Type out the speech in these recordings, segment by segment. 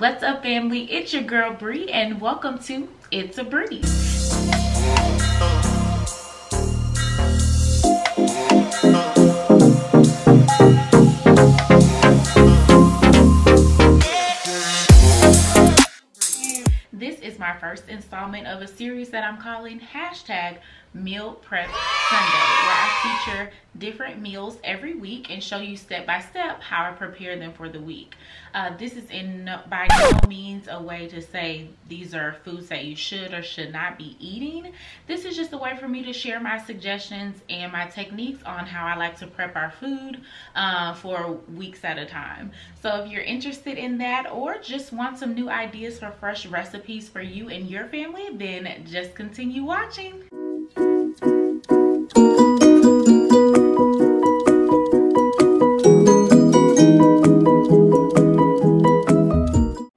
What's up, family? It's your girl Bree, and welcome to It's a Breeze. This is my first installment of a series that I'm calling Meal Prep Sunday, where I feature different meals every week and show you step by step how I prepare them for the week. This is by no means a way to say these are foods that you should or should not be eating. This is just a way for me to share my suggestions and my techniques on how I like to prep our food for weeks at a time. So if you're interested in that or just want some new ideas for fresh recipes for you and your family, then just continue watching.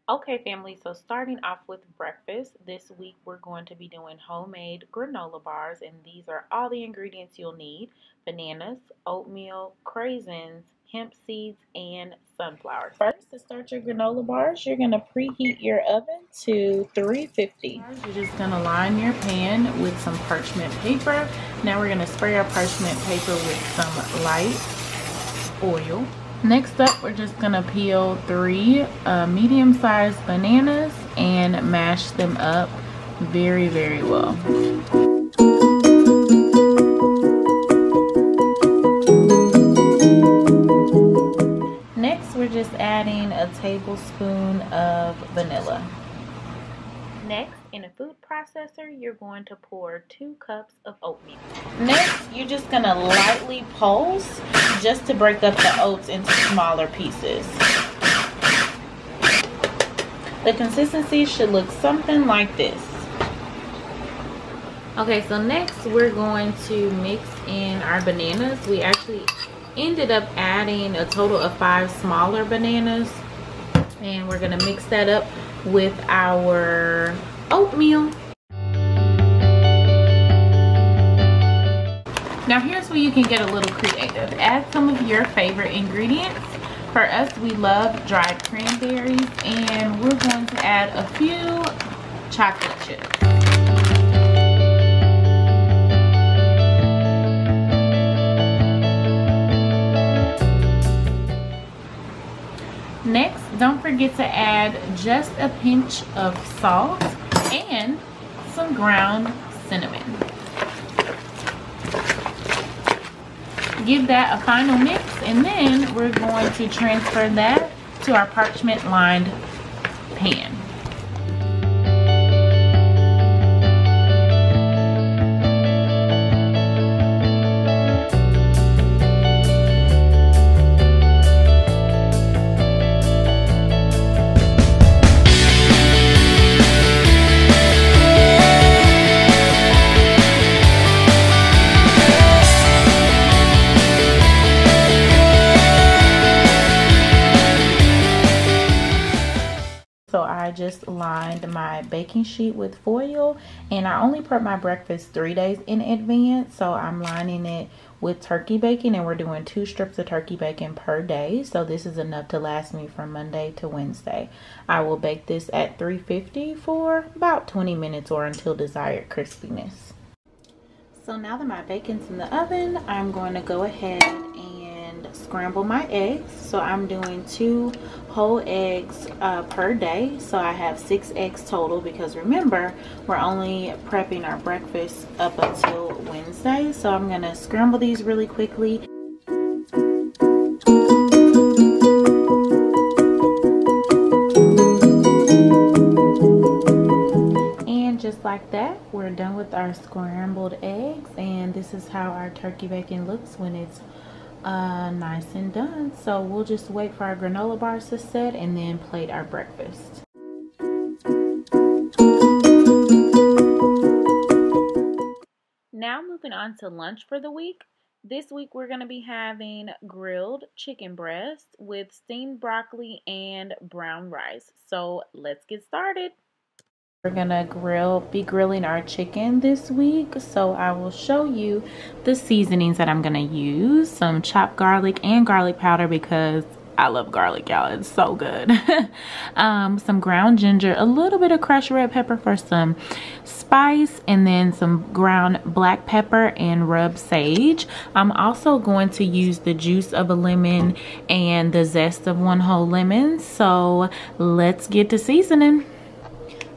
Okay, family, so starting off with breakfast, this week we're going to be doing homemade granola bars, and these are all the ingredients you'll need: bananas, oatmeal, craisins, hemp seeds, and sunflower. First, to start your granola bars, you're going to preheat your oven to 350. You're just going to line your pan with some parchment paper. Now we're going to spray our parchment paper with some light oil. Next up, we're just gonna peel 3 medium-sized bananas and mash them up very, very well. Next, we're just adding a tablespoon of vanilla. Next, in a food processor, you're going to pour 2 cups of oatmeal. Next, you're just gonna lightly pulse just to break up the oats into smaller pieces. The consistency should look something like this. Okay, so next we're going to mix in our bananas. We actually ended up adding a total of 5 smaller bananas, and we're gonna mix that up with our oatmeal. Now here's where you can get a little creative. Add some of your favorite ingredients. For us, we love dried cranberries, and we're going to add a few chocolate chips. Next, don't forget to add just a pinch of salt and some ground cinnamon. Give that a final mix, and then we're going to transfer that to our parchment lined pan. So I just lined my baking sheet with foil, and I only prep my breakfast 3 days in advance. So I'm lining it with turkey bacon, and we're doing 2 strips of turkey bacon per day. So this is enough to last me from Monday to Wednesday. I will bake this at 350 for about 20 minutes or until desired crispiness. So now that my bacon's in the oven, I'm going to go ahead and scramble my eggs. So I'm doing 2 whole eggs per day, so I have 6 eggs total, because remember, we're only prepping our breakfast up until Wednesday. So I'm gonna scramble these really quickly. And just like that, we're done with our scrambled eggs, and this is how our turkey bacon looks when it's nice and done. So we'll just wait for our granola bars to set and then plate our breakfast. Now moving on to lunch for the week. This week we're going to be having grilled chicken breast with steamed broccoli and brown rice. So let's get started. We're gonna be grilling our chicken this week, so I will show you the seasonings that I'm gonna use. Some chopped garlic and garlic powder, because I love garlic, y'all. It's so good. Some ground ginger, a little bit of crushed red pepper for some spice, and then some ground black pepper and rubbed sage. I'm also going to use the juice of a lemon and the zest of one whole lemon. So let's get to seasoning.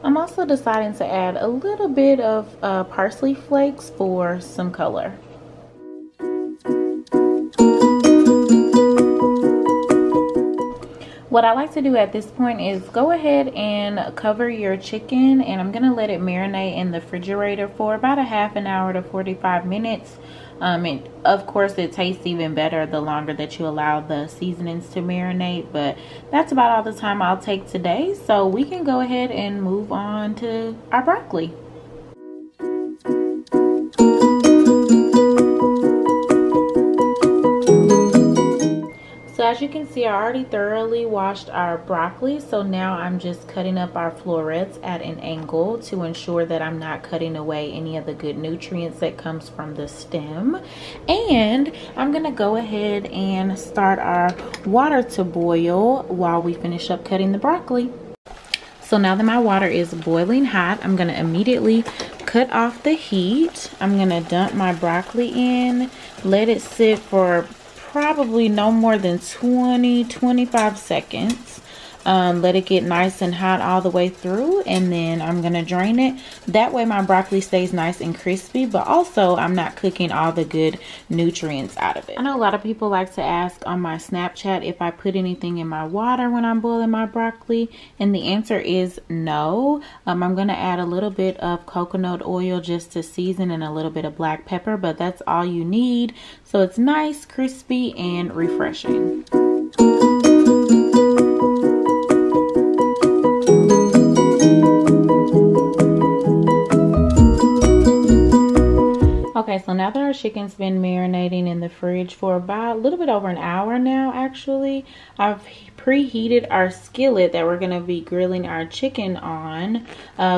I'm also deciding to add a little bit of parsley flakes for some color. What I like to do at this point is go ahead and cover your chicken, and I'm gonna let it marinate in the refrigerator for about a half an hour to 45 minutes. And of course it tastes even better the longer that you allow the seasonings to marinate, but that's about all the time I'll take today. So we can go ahead and move on to our broccoli. So as you can see, I already thoroughly washed our broccoli. So now I'm just cutting up our florets at an angle to ensure that I'm not cutting away any of the good nutrients that comes from the stem. And I'm gonna go ahead and start our water to boil while we finish up cutting the broccoli. So now that my water is boiling hot, I'm gonna immediately cut off the heat. I'm gonna dump my broccoli in, let it sit for probably no more than 20-25 seconds. Let it get nice and hot all the way through, and then I'm gonna drain it. That way my broccoli stays nice and crispy, but also I'm not cooking all the good nutrients out of it. I know a lot of people like to ask on my Snapchat if I put anything in my water when I'm boiling my broccoli, and the answer is no. I'm gonna add a little bit of coconut oil just to season, and a little bit of black pepper, but that's all you need, so it's nice, crispy, and refreshing. Okay, so now that our chicken's been marinating in the fridge for about a little bit over an hour now, actually, I've preheated our skillet that we're going to be grilling our chicken on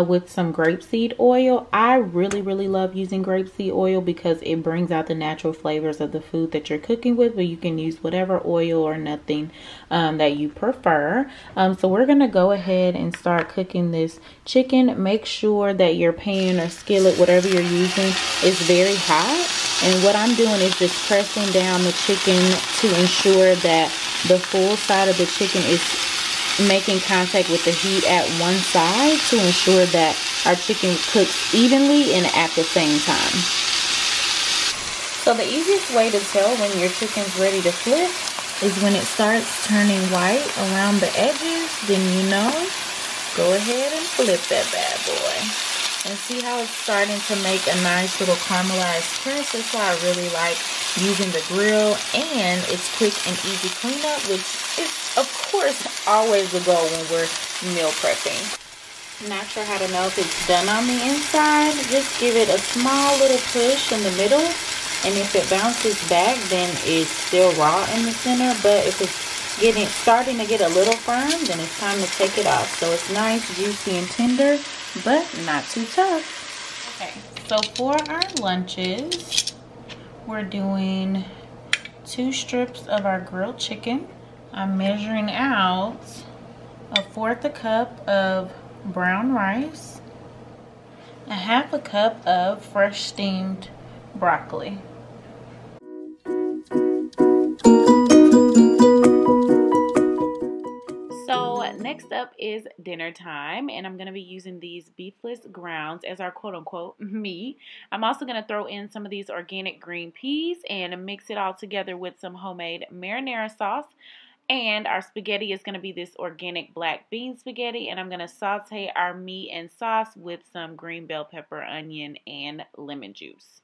with some grapeseed oil. I really love using grapeseed oil because it brings out the natural flavors of the food that you're cooking with, but you can use whatever oil or nothing that you prefer. So we're going to go ahead and start cooking this chicken. Make sure that your pan or skillet, whatever you're using, is very hot. And what I'm doing is just pressing down the chicken to ensure that the full side of the chicken is making contact with the heat at one side to ensure that our chicken cooks evenly and at the same time. So the easiest way to tell when your chicken's ready to flip is when it starts turning white around the edges. Then you know, go ahead and flip that bad boy. And see how it's starting to make a nice little caramelized crust. That's why I really like using the grill, and it's quick and easy cleanup, which is of course always the goal when we're meal prepping. Not sure how to know if it's done on the inside. Just give it a small little push in the middle, and if it bounces back, then it's still raw in the center. But if it's starting to get a little firm, then it's time to take it off. So it's nice, juicy, and tender, but not too tough. Okay, so for our lunches, we're doing 2 strips of our grilled chicken. I'm measuring out 1/4 cup of brown rice, 1/2 cup of fresh steamed broccoli. Next up is dinner time, and I'm going to be using these beefless grounds as our quote-unquote meat. I'm also going to throw in some of these organic green peas and mix it all together with some homemade marinara sauce. And our spaghetti is going to be this organic black bean spaghetti, and I'm going to saute our meat and sauce with some green bell pepper, onion, and lemon juice.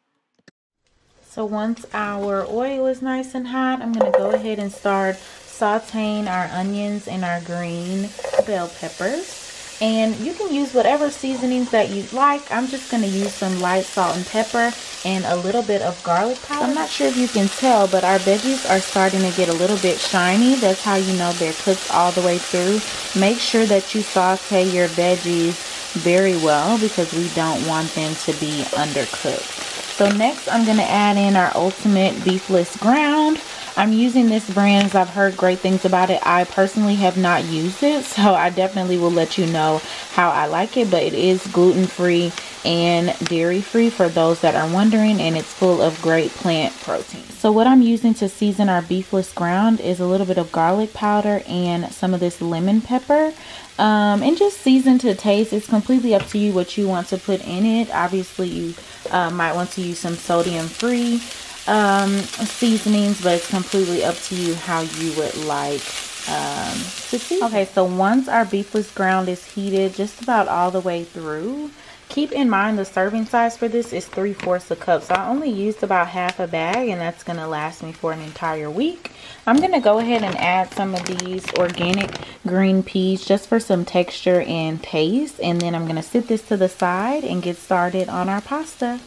So once our oil is nice and hot, I'm going to go ahead and start sauteing our onions and our green bell peppers. And you can use whatever seasonings that you like. I'm just going to use some light salt and pepper and a little bit of garlic powder. I'm not sure if you can tell, but our veggies are starting to get a little bit shiny. That's how you know they're cooked all the way through. Make sure that you saute your veggies very well because we don't want them to be undercooked. So next I'm going to add in our ultimate beefless ground. I'm using this brand as I've heard great things about it. I personally have not used it, so I definitely will let you know how I like it. But it is gluten-free and dairy-free for those that are wondering, and it's full of great plant protein. So what I'm using to season our beefless ground is a little bit of garlic powder and some of this lemon pepper. And just season to taste. It's completely up to you what you want to put in it. Obviously, you might want to use some sodium-free seasonings, but it's completely up to you how you would like to season. Okay, so once our beefless ground is heated just about all the way through, keep in mind the serving size for this is 3/4 a cup. So I only used about half a bag, and that's going to last me for an entire week. I'm going to go ahead and add some of these organic green peas just for some texture and taste. And then I'm going to sit this to the side and get started on our pasta.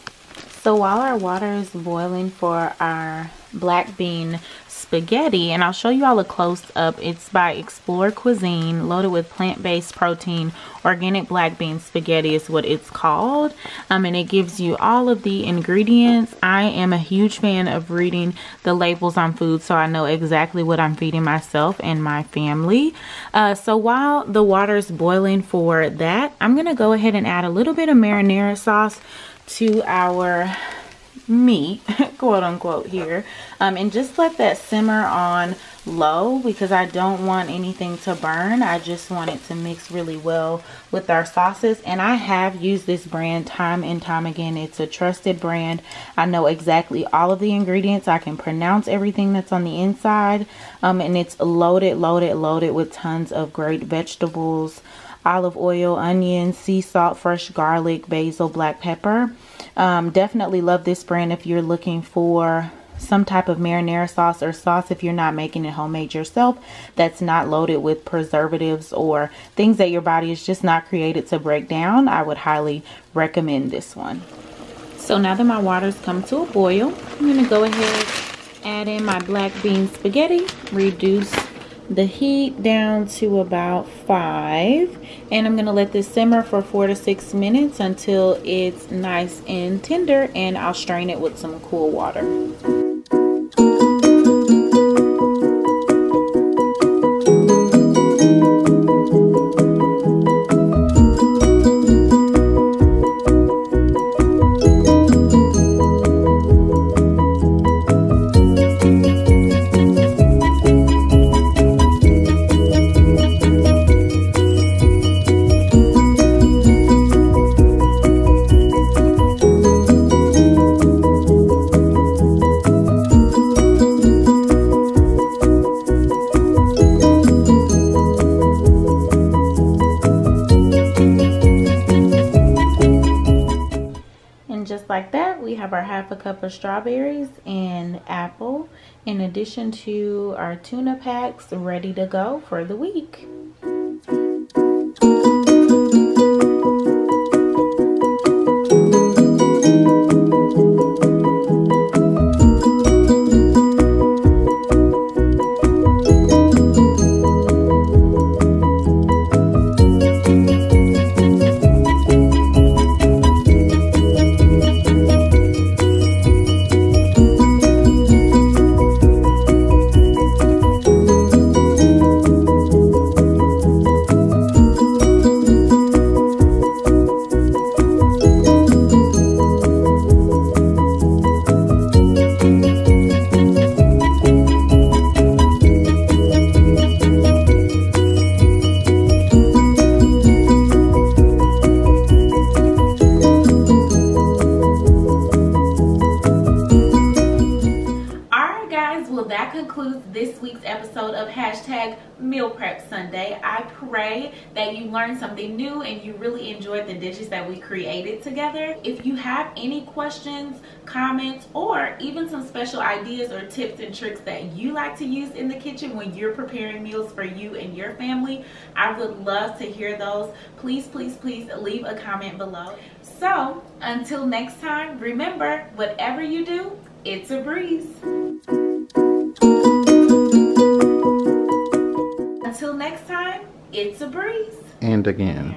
So while our water is boiling for our black bean spaghetti, and I'll show you all a close-up. It's by Explore Cuisine, loaded with plant-based protein. Organic black bean spaghetti is what it's called, and it gives you all of the ingredients. I am a huge fan of reading the labels on food, so I know exactly what I'm feeding myself and my family. So while the water is boiling for that, I'm gonna go ahead and add a little bit of marinara sauce to our meat, quote unquote, here, and just let that simmer on low because I don't want anything to burn. I just want it to mix really well with our sauces. And I have used this brand time and time again. It's a trusted brand. I know exactly all of the ingredients. I can pronounce everything that's on the inside, and it's loaded with tons of great vegetables, olive oil, onions, sea salt, fresh garlic, basil, black pepper. Definitely love this brand if you're looking for some type of marinara sauce or sauce if you're not making it homemade yourself, that's not loaded with preservatives or things that your body is just not created to break down. I would highly recommend this one. So now that my water's come to a boil, I'm going to go ahead, add in my black bean spaghetti, reduce the heat down to about 5, and I'm going to let this simmer for 4 to 6 minutes until it's nice and tender, and I'll strain it with some cool water. Like that, we have our half a cup of strawberries and apple, in addition to our tuna packs ready to go for the week. This week's episode of #Meal Prep Sunday. I pray that you learned something new and you really enjoyed the dishes that we created together. If you have any questions, comments, or even some special ideas or tips and tricks that you like to use in the kitchen when you're preparing meals for you and your family, I would love to hear those. Please, please, please leave a comment below. So until next time, remember, whatever you do, it's a breeze. Until next time, it's a breeze. And again.